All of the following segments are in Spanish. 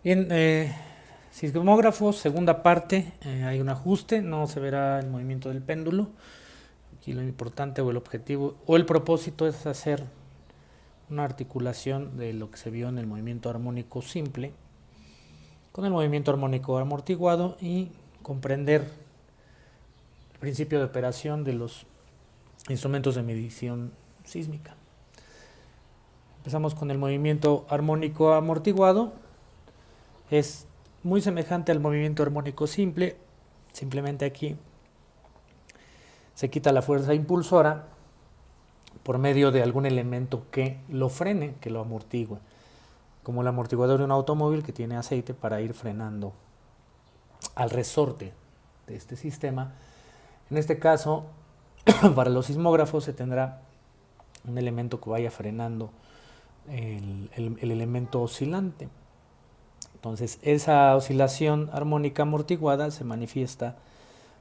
Bien, sismógrafos, segunda parte, hay un ajuste, no se verá el movimiento del péndulo. Aquí lo importante o el objetivo o el propósito es hacer una articulación de lo que se vio en el movimiento armónico simple con el movimiento armónico amortiguado y comprender el principio de operación de los instrumentos de medición sísmica. Empezamos con el movimiento armónico amortiguado. Es muy semejante al movimiento armónico simple, simplemente aquí se quita la fuerza impulsora por medio de algún elemento que lo frene, que lo amortigue, como el amortiguador de un automóvil que tiene aceite para ir frenando al resorte de este sistema. En este caso, para los sismógrafos se tendrá un elemento que vaya frenando el elemento oscilante. Entonces, esa oscilación armónica amortiguada se manifiesta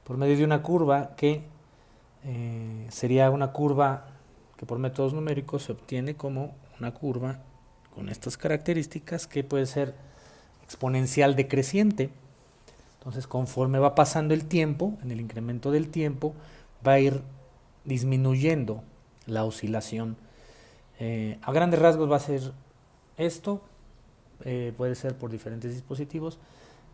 por medio de una curva que sería una curva que por métodos numéricos se obtiene como una curva con estas características que puede ser exponencial decreciente. Entonces, conforme va pasando el tiempo, en el incremento del tiempo, va a ir disminuyendo la oscilación. A grandes rasgos va a ser esto, puede ser por diferentes dispositivos.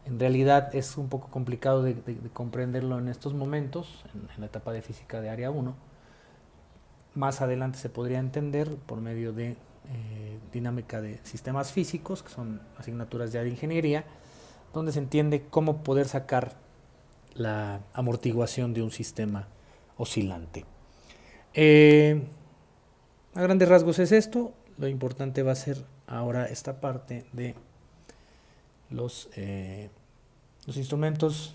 En realidad es un poco complicado de comprenderlo en estos momentos, en la etapa de física de área 1. Más adelante se podría entender por medio de dinámica de sistemas físicos, que son asignaturas ya de ingeniería, donde se entiende cómo poder sacar la amortiguación de un sistema oscilante. A grandes rasgos es esto. Lo importante va a ser ahora esta parte de los instrumentos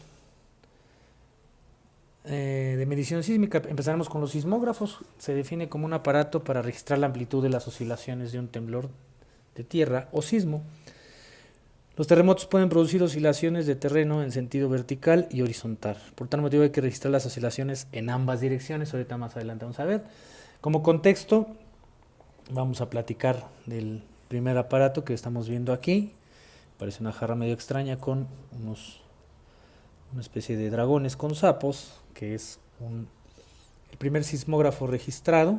de medición sísmica. Empezaremos con los sismógrafos. Se define como un aparato para registrar la amplitud de las oscilaciones de un temblor de tierra o sismo. Los terremotos pueden producir oscilaciones de terreno en sentido vertical y horizontal. Por tal motivo hay que registrar las oscilaciones en ambas direcciones. Ahorita más adelante vamos a ver. Como contexto, vamos a platicar del primer aparato que estamos viendo aquí. Parece una jarra medio extraña con una especie de dragones con sapos, que es el primer sismógrafo registrado.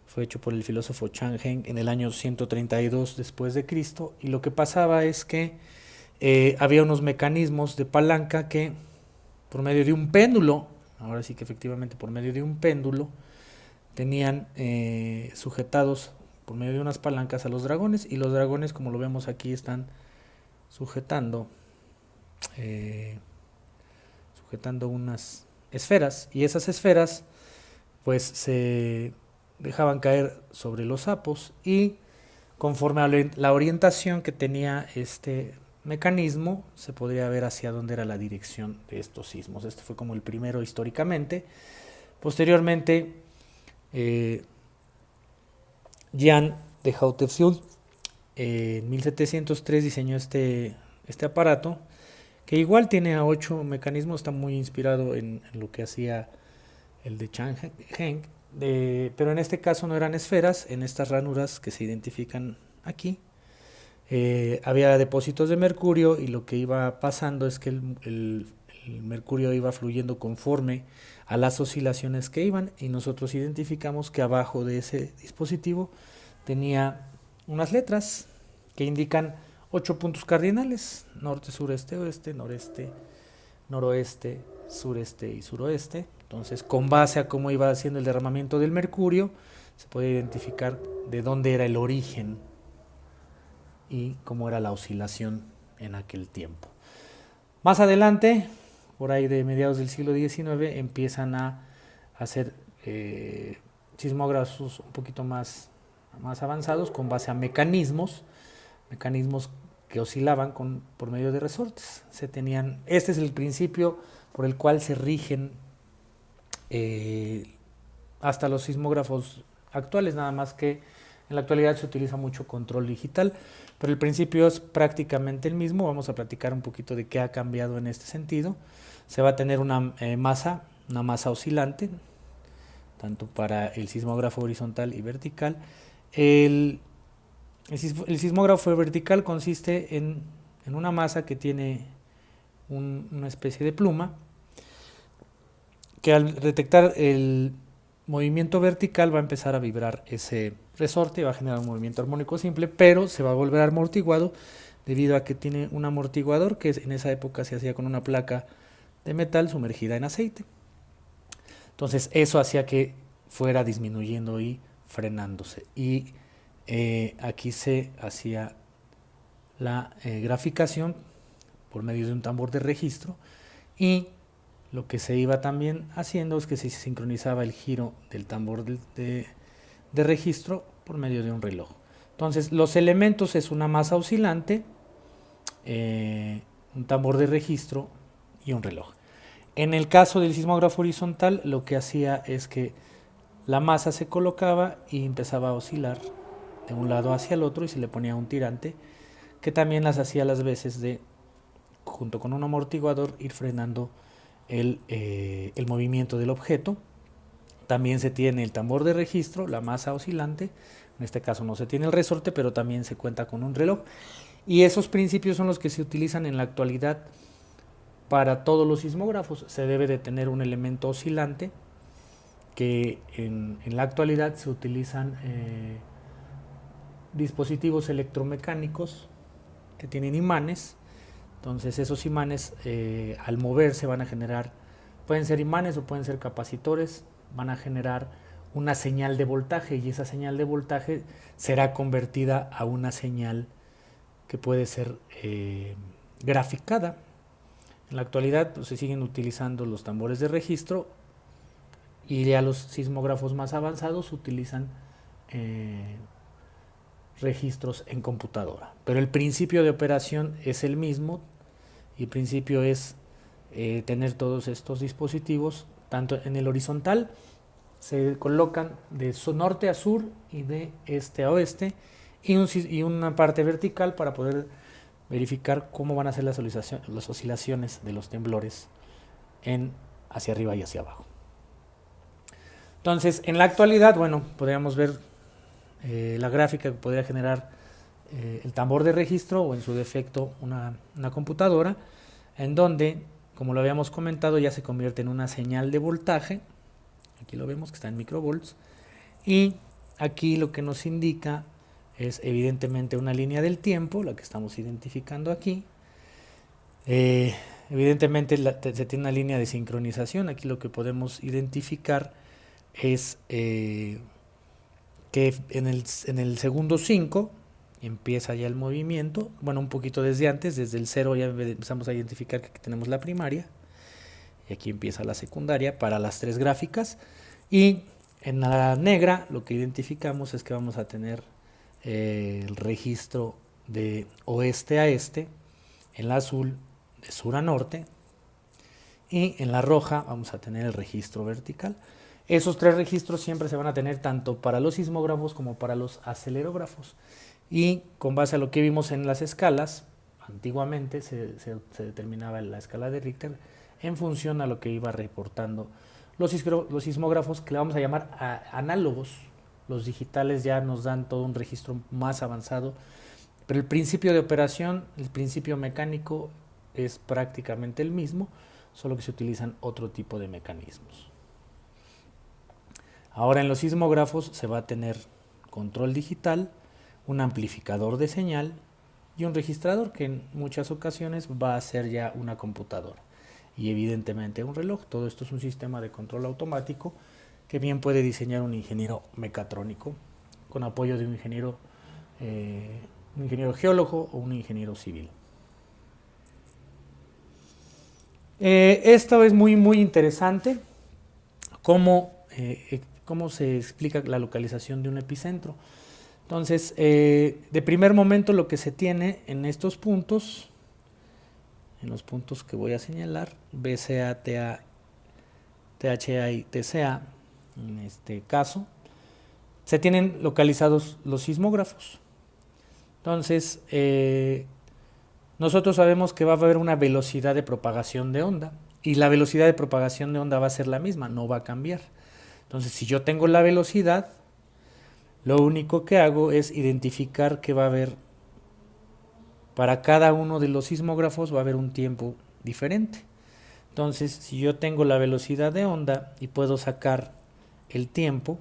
Fue hecho por el filósofo Chang Heng en el año 132 después de Cristo, y lo que pasaba es que había unos mecanismos de palanca que por medio de un péndulo, ahora sí que efectivamente por medio de un péndulo, tenían sujetados por medio de unas palancas a los dragones, y los dragones, como lo vemos aquí, están sujetando eh, sujetando unas esferas, y esas esferas pues se dejaban caer sobre los sapos, y conforme a la orientación que tenía este mecanismo se podría ver hacia dónde era la dirección de estos sismos. Este fue como el primero históricamente. Posteriormente, eh, Jan de Hautefeld en 1703 diseñó este aparato, que igual tiene a 8 mecanismos, está muy inspirado en lo que hacía el de Chang Heng, pero en este caso no eran esferas. En estas ranuras que se identifican aquí había depósitos de mercurio, y lo que iba pasando es que el mercurio iba fluyendo conforme a las oscilaciones que iban, y nosotros identificamos que abajo de ese dispositivo tenía unas letras que indican 8 puntos cardinales: norte, sureste, oeste, noreste, noroeste, sureste y suroeste. Entonces, con base a cómo iba haciendo el derramamiento del mercurio, se puede identificar de dónde era el origen y cómo era la oscilación en aquel tiempo. Más adelante, por ahí de mediados del siglo XIX, empiezan a hacer sismógrafos un poquito más avanzados con base a mecanismos que oscilaban por medio de resortes. Este es el principio por el cual se rigen eh, hasta los sismógrafos actuales, nada más que en la actualidad se utiliza mucho control digital, pero el principio es prácticamente el mismo. Vamos a platicar un poquito de qué ha cambiado en este sentido. Se va a tener una masa oscilante, tanto para el sismógrafo horizontal y vertical. El El sismógrafo vertical consiste en una masa que tiene una especie de pluma, que al detectar el movimiento vertical va a empezar a vibrar ese resorte y va a generar un movimiento armónico simple, pero se va a volver amortiguado debido a que tiene un amortiguador que en esa época se hacía con una placa de metal sumergida en aceite. Entonces eso hacía que fuera disminuyendo y frenándose. Y aquí se hacía la graficación por medio de un tambor de registro, y lo que se iba también haciendo es que se sincronizaba el giro del tambor de registro por medio de un reloj. Entonces los elementos es una masa oscilante, un tambor de registro y un reloj. En el caso del sismógrafo horizontal, lo que hacía es que la masa se colocaba y empezaba a oscilar de un lado hacia el otro, y se le ponía un tirante que también las hacía las veces de, junto con un amortiguador, ir frenando el movimiento del objeto. También se tiene el tambor de registro, la masa oscilante, en este caso no se tiene el resorte, pero también se cuenta con un reloj. Y esos principios son los que se utilizan en la actualidad para todos los sismógrafos. Se debe de tener un elemento oscilante, que en la actualidad se utilizan dispositivos electromecánicos que tienen imanes. Entonces esos imanes al moverse van a generar, pueden ser imanes o pueden ser capacitores, van a generar una señal de voltaje, y esa señal de voltaje será convertida a una señal que puede ser graficada. En la actualidad pues, se siguen utilizando los tambores de registro, y ya los sismógrafos más avanzados utilizan registros en computadora. Pero el principio de operación es el mismo, y el principio es tener todos estos dispositivos, tanto en el horizontal, se colocan de norte a sur y de este a oeste, y una parte vertical para poder verificar cómo van a ser las oscilaciones de los temblores hacia arriba y hacia abajo. Entonces, en la actualidad, bueno, podríamos ver la gráfica que podría generar el tambor de registro, o en su defecto una computadora, en donde, como lo habíamos comentado, ya se convierte en una señal de voltaje. Aquí lo vemos que está en microvolts, y aquí lo que nos indica es evidentemente una línea del tiempo, la que estamos identificando aquí. Evidentemente se tiene una línea de sincronización. Aquí lo que podemos identificar es que en el segundo 5 empieza ya el movimiento, bueno, un poquito desde antes, desde el 0 ya empezamos a identificar que aquí tenemos la primaria, y aquí empieza la secundaria para las tres gráficas. Y en la negra lo que identificamos es que vamos a tener el registro de oeste a este, en la azul de sur a norte, y en la roja vamos a tener el registro vertical. Esos tres registros siempre se van a tener tanto para los sismógrafos como para los acelerógrafos, y con base a lo que vimos en las escalas, antiguamente se determinaba la escala de Richter en función a lo que iba reportando los sismógrafos, que le vamos a llamar análogos. Los digitales ya nos dan todo un registro más avanzado, pero el principio de operación, el principio mecánico es prácticamente el mismo, solo que se utilizan otro tipo de mecanismos. Ahora en los sismógrafos se va a tener control digital, un amplificador de señal y un registrador, que en muchas ocasiones va a ser ya una computadora, y evidentemente un reloj. Todo esto es un sistema de control automático que bien puede diseñar un ingeniero mecatrónico con apoyo de un ingeniero geólogo o un ingeniero civil. Esto es muy interesante, cómo se explica la localización de un epicentro. Entonces, de primer momento lo que se tiene en estos puntos, en los puntos que voy a señalar, BCA, TA, THA y TCA, en este caso, se tienen localizados los sismógrafos. Entonces, nosotros sabemos que va a haber una velocidad de propagación de onda, y la velocidad de propagación de onda va a ser la misma, no va a cambiar. Entonces, si yo tengo la velocidad, Lo único que hago es identificar que va a haber, para cada uno de los sismógrafos va a haber un tiempo diferente. Entonces, si yo tengo la velocidad de onda y puedo sacar el tiempo,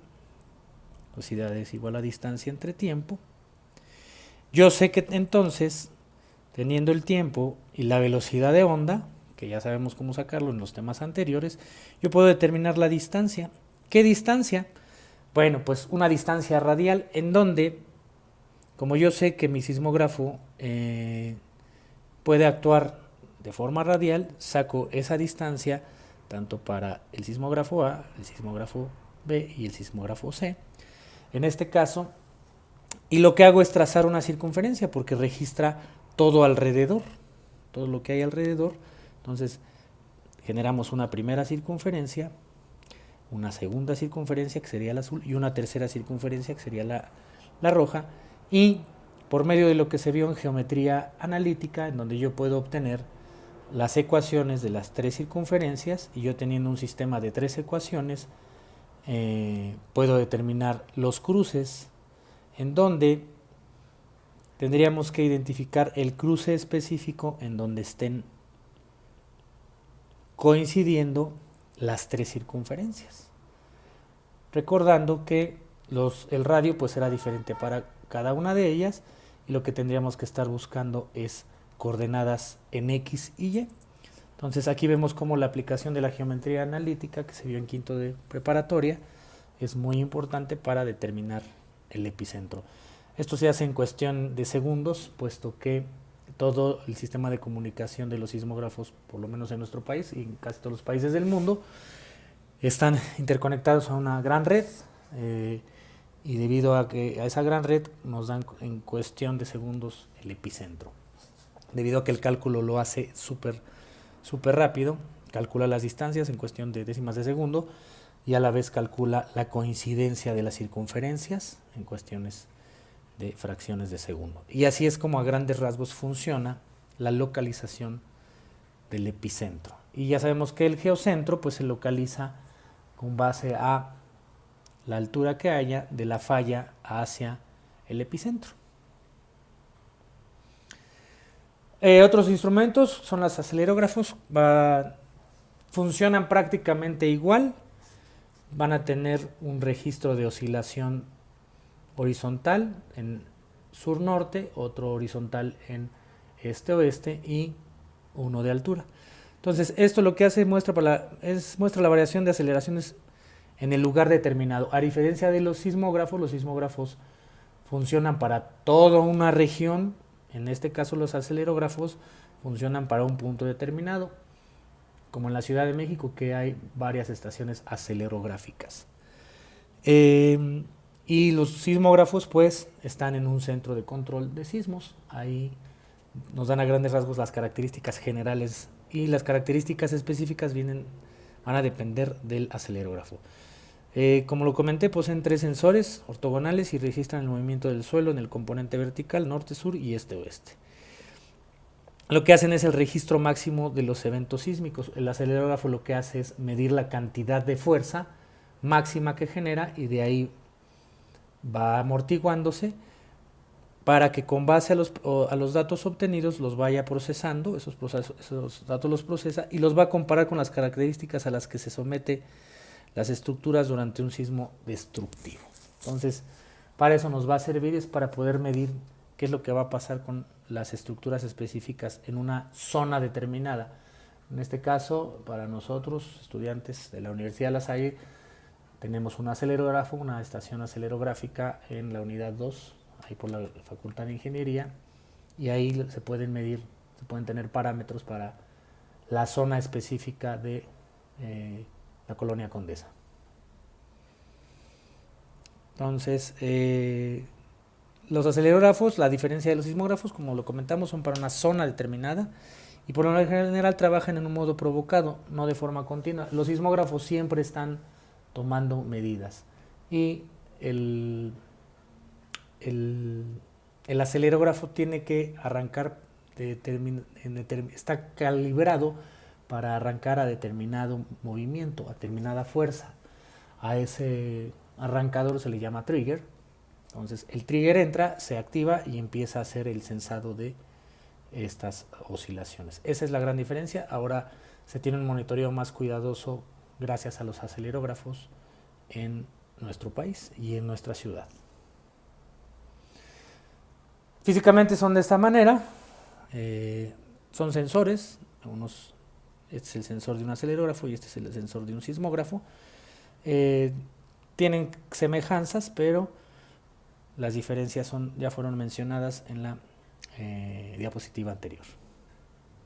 velocidad es igual a distancia entre tiempo, yo sé que entonces, teniendo el tiempo y la velocidad de onda, que ya sabemos cómo sacarlo en los temas anteriores, yo puedo determinar la distancia. ¿Qué distancia? Bueno, pues una distancia radial en donde, como yo sé que mi sismógrafo puede actuar de forma radial, saco esa distancia tanto para el sismógrafo A, el sismógrafo B y el sismógrafo C. En este caso, y lo que hago es trazar una circunferencia porque registra todo alrededor, todo lo que hay alrededor. Entonces, generamos una primera circunferencia, una segunda circunferencia que sería la azul y una tercera circunferencia que sería la roja, y por medio de lo que se vio en geometría analítica, en donde yo puedo obtener las ecuaciones de las tres circunferencias, y yo teniendo un sistema de tres ecuaciones puedo determinar los cruces, en donde tendríamos que identificar el cruce específico en donde estén coincidiendo las tres circunferencias, recordando que el radio pues será diferente para cada una de ellas, y lo que tendríamos que estar buscando es coordenadas en X y Y. Entonces aquí vemos cómo la aplicación de la geometría analítica que se vio en quinto de preparatoria es muy importante para determinar el epicentro. Esto se hace en cuestión de segundos, puesto que todo el sistema de comunicación de los sismógrafos, por lo menos en nuestro país y en casi todos los países del mundo, están interconectados a una gran red, y debido a esa gran red nos dan en cuestión de segundos el epicentro. Debido a que el cálculo lo hace súper rápido, calcula las distancias en cuestión de décimas de segundo y a la vez calcula la coincidencia de las circunferencias en cuestiones de fracciones de segundo. Y así es como a grandes rasgos funciona la localización del epicentro. Y ya sabemos que el geocentro pues se localiza con base a la altura que haya de la falla hacia el epicentro. Otros instrumentos son los acelerógrafos, funcionan prácticamente igual, van a tener un registro de oscilación horizontal en sur-norte, otro horizontal en este-oeste y uno de altura. Entonces esto lo que hace muestra la variación de aceleraciones en el lugar determinado. A diferencia de los sismógrafos funcionan para toda una región. En este caso los acelerógrafos funcionan para un punto determinado, como en la Ciudad de México, que hay varias estaciones acelerográficas. Y los sismógrafos pues están en un centro de control de sismos. Ahí nos dan a grandes rasgos las características generales, y las características específicas van a depender del acelerógrafo. Como lo comenté, poseen tres sensores ortogonales y registran el movimiento del suelo en el componente vertical, norte, sur y este-oeste. Lo que hacen es el registro máximo de los eventos sísmicos. El acelerógrafo lo que hace es medir la cantidad de fuerza máxima que genera, y de ahí va amortiguándose para que con base a los datos obtenidos los vaya procesando. Esos datos los procesa y los va a comparar con las características a las que se somete las estructuras durante un sismo destructivo. Entonces, para eso nos va a servir, es para poder medir qué es lo que va a pasar con las estructuras específicas en una zona determinada. En este caso, para nosotros, estudiantes de la Universidad de La Salle, tenemos un acelerógrafo, una estación acelerográfica en la unidad 2, ahí por la Facultad de Ingeniería, y ahí se pueden medir, se pueden tener parámetros para la zona específica de la Colonia Condesa. Entonces, los acelerógrafos, la diferencia de los sismógrafos, como lo comentamos, son para una zona determinada y por lo general trabajan en un modo provocado, no de forma continua. Los sismógrafos siempre están tomando medidas, y el acelerógrafo tiene que arrancar, está calibrado para arrancar a determinado movimiento, a determinada fuerza. A ese arrancador se le llama trigger, Entonces el trigger entra, se activa y empieza a hacer el sensado de estas oscilaciones. Esa es la gran diferencia. Ahora se tiene un monitoreo más cuidadoso gracias a los acelerógrafos en nuestro país y en nuestra ciudad. Físicamente son de esta manera. Son sensores. Este es el sensor de un acelerógrafo y este es el sensor de un sismógrafo. Tienen semejanzas, pero las diferencias ya fueron mencionadas en la diapositiva anterior.